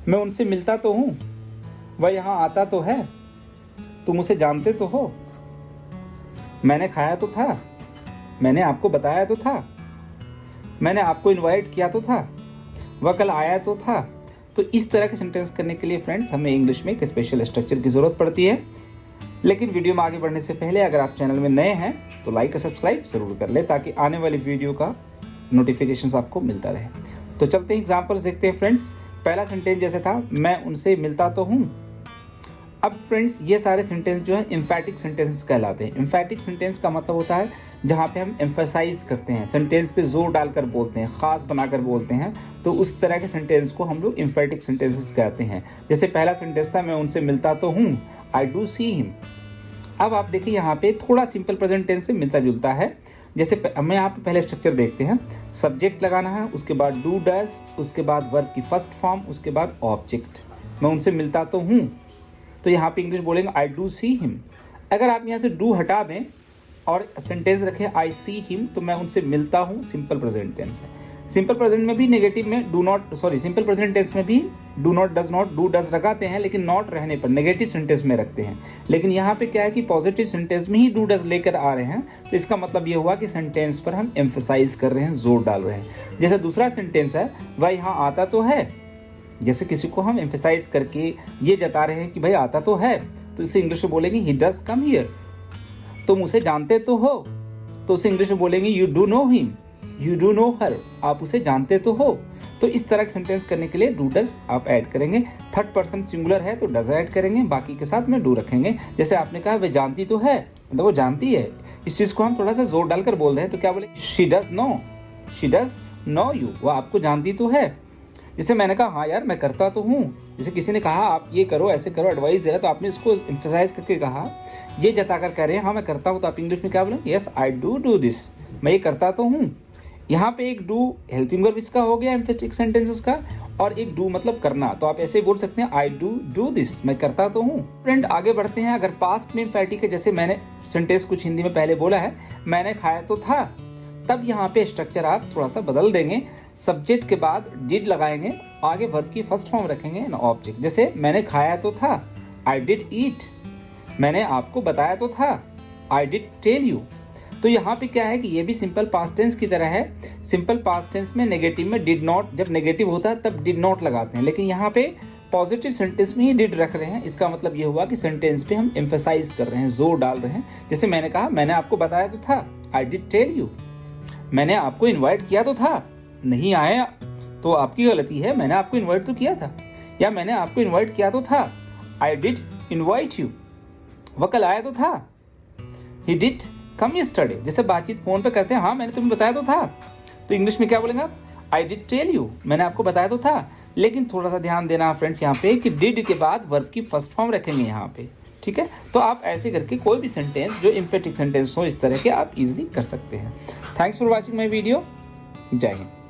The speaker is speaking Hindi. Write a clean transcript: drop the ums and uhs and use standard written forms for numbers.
मैं उनसे मिलता तो हूँ, वह यहाँ आता तो है, तुम उसे जानते तो हो। मैंने खाया तो था, मैंने आपको बताया तो था, मैंने आपको इनवाइट किया तो था, वह कल आया तो था। तो इस तरह के सेंटेंस करने के लिए फ्रेंड्स हमें इंग्लिश में एक स्पेशल स्ट्रक्चर की ज़रूरत पड़ती है। लेकिन वीडियो में आगे बढ़ने से पहले अगर आप चैनल में नए हैं तो लाइक और सब्सक्राइब ज़रूर कर लें, ताकि आने वाली वीडियो का नोटिफिकेशन आपको मिलता रहे। तो चलते हैं एग्जाम्पल्स देखते हैं फ्रेंड्स। पहला सेंटेंस जैसे था, मैं उनसे मिलता तो हूँ। अब फ्रेंड्स ये सारे सेंटेंस जो है एम्फैटिक सेंटेंसेस कहलाते हैं। एम्फैटिक सेंटेंस का मतलब होता है जहाँ पे हम एम्फेसाइज करते हैं, सेंटेंस पे जोर डालकर बोलते हैं, खास बनाकर बोलते हैं, तो उस तरह के सेंटेंस को हम लोग एम्फैटिक सेंटेंसेस कहते हैं। जैसे पहला सेंटेंस था, मैं उनसे मिलता तो हूँ, आई डू सी हिम। अब आप देखिए यहाँ पे थोड़ा सिंपल प्रेजेंट टेंस से मिलता जुलता है। जैसे हमें यहाँ पे पहले स्ट्रक्चर देखते हैं, सब्जेक्ट लगाना है, उसके बाद डू डज, उसके बाद वर्ब की फर्स्ट फॉर्म, उसके बाद ऑब्जेक्ट। मैं उनसे मिलता तो हूँ, तो यहाँ पे इंग्लिश बोलेंगे आई डू सी हिम। अगर आप यहाँ से डू हटा दें और सेंटेंस रखें आई सी हिम, तो मैं उनसे मिलता हूँ, सिंपल प्रेजेंट टेंस है। सिंपल प्रेजेंट में भी नेगेटिव में सिंपल प्रेजेंट टेंस में भी do not, does not, do does लगाते हैं, लेकिन नॉट रहने पर नेगेटिव सेंटेंस में रखते हैं। लेकिन यहाँ पे क्या है कि पॉजिटिव सेंटेंस में ही डू डज लेकर आ रहे हैं, तो इसका मतलब ये हुआ कि सेंटेंस पर हम एम्फेसाइज कर रहे हैं, जोर डाल रहे हैं। जैसे दूसरा सेंटेंस है, वह यहाँ आता तो है। जैसे किसी को हम एम्फेसाइज करके ये जता रहे हैं कि भाई आता तो है, तो इसे इंग्लिश में बोलेंगे ही डज कम हियर। तुम उसे जानते तो हो, तो उसे इंग्लिश में बोलेंगे you do know him, you do know her. आप उसे जानते तो हो। तो इस तरह के सेंटेंस करने के लिए डू डज आप ऐड करेंगे। थर्ड पर्सन सिंगुलर है तो डज ऐड करेंगे, बाकी के साथ में डू रखेंगे। जैसे आपने कहा वे जानती तो है, मतलब वो जानती है। इस चीज को हम थोड़ा सा जोर डालकर बोल रहे हैं, तो क्या बोले, she does know, she does know you, वो आपको जानती तो है। जैसे मैंने कहा हाँ यार मैं करता तो हूँ। जैसे किसी ने कहा आप ये करो, ऐसे करो, एडवाइस दे रहा, तो आपने इसको एम्फेसाइज करके कहा, ये जताकर कह रहे हैं हाँ मैं करता हूँ, तो आप इंग्लिश में क्या बोलेंगे, yes I do do this, मैं ये करता तो हूँ। यहाँ पे एक डू हेल्पिंग वर्ब इसका हो गया एम्फेटिक सेंटेंसेस का, और एक डू मतलब करना, तो आप ऐसे बोल सकते हैं आई डू डू दिस, मैं करता तो हूँ। फ्रेंड आगे बढ़ते हैं। अगर पास्ट में एम्फैटिक है, जैसे मैंने सेंटेंस कुछ हिंदी में पहले बोला है, मैंने खाया तो था, तब यहाँ पे स्ट्रक्चर आप थोड़ा सा बदल देंगे। सब्जेक्ट के बाद डिड लगाएंगे, आगे वर्ब की फर्स्ट फॉर्म रखेंगे एंड ऑब्जेक्ट। जैसे मैंने खाया तो था, आई डिड ईट। मैंने आपको बताया तो था, आई डिड टेल यू। तो यहाँ पे क्या है कि ये भी सिंपल पास्ट टेंस की तरह है। सिंपल पास्ट टेंस में नेगेटिव में डिड नॉट, जब नेगेटिव होता है तब डिड नॉट लगाते हैं, लेकिन यहाँ पे पॉजिटिव सेंटेंस में ही डिड रख रहे हैं। इसका मतलब ये हुआ कि सेंटेंस पे हम एम्फेसाइज कर रहे हैं, जोर डाल रहे हैं। जैसे मैंने कहा मैंने आपको बताया तो था, आई डिड टेल यू। मैंने आपको इन्वाइट किया तो था, नहीं आया तो आपकी गलती है, मैंने आपको इन्वाइट तो किया था। या मैंने आपको इन्वाइट किया तो था, आई डिड इन्वाइट यू। वह कल आया तो था, ही डिड कम यस्टरडे। जैसे बातचीत फोन पे करते हैं, हाँ मैंने तुम्हें बताया तो था, तो इंग्लिश में क्या बोलेंगे आप, आई डिड टेल यू, मैंने आपको बताया तो था। लेकिन थोड़ा सा ध्यान देना फ्रेंड्स यहाँ पे कि डिड के बाद वर्ब की फर्स्ट फॉर्म रखेंगे यहाँ पे, ठीक है। तो आप ऐसे करके कोई भी सेंटेंस जो एम्फेटिक सेंटेंस हो इस तरह के आप इजीली कर सकते हैं। Thanks for watching my video. जय हिंद।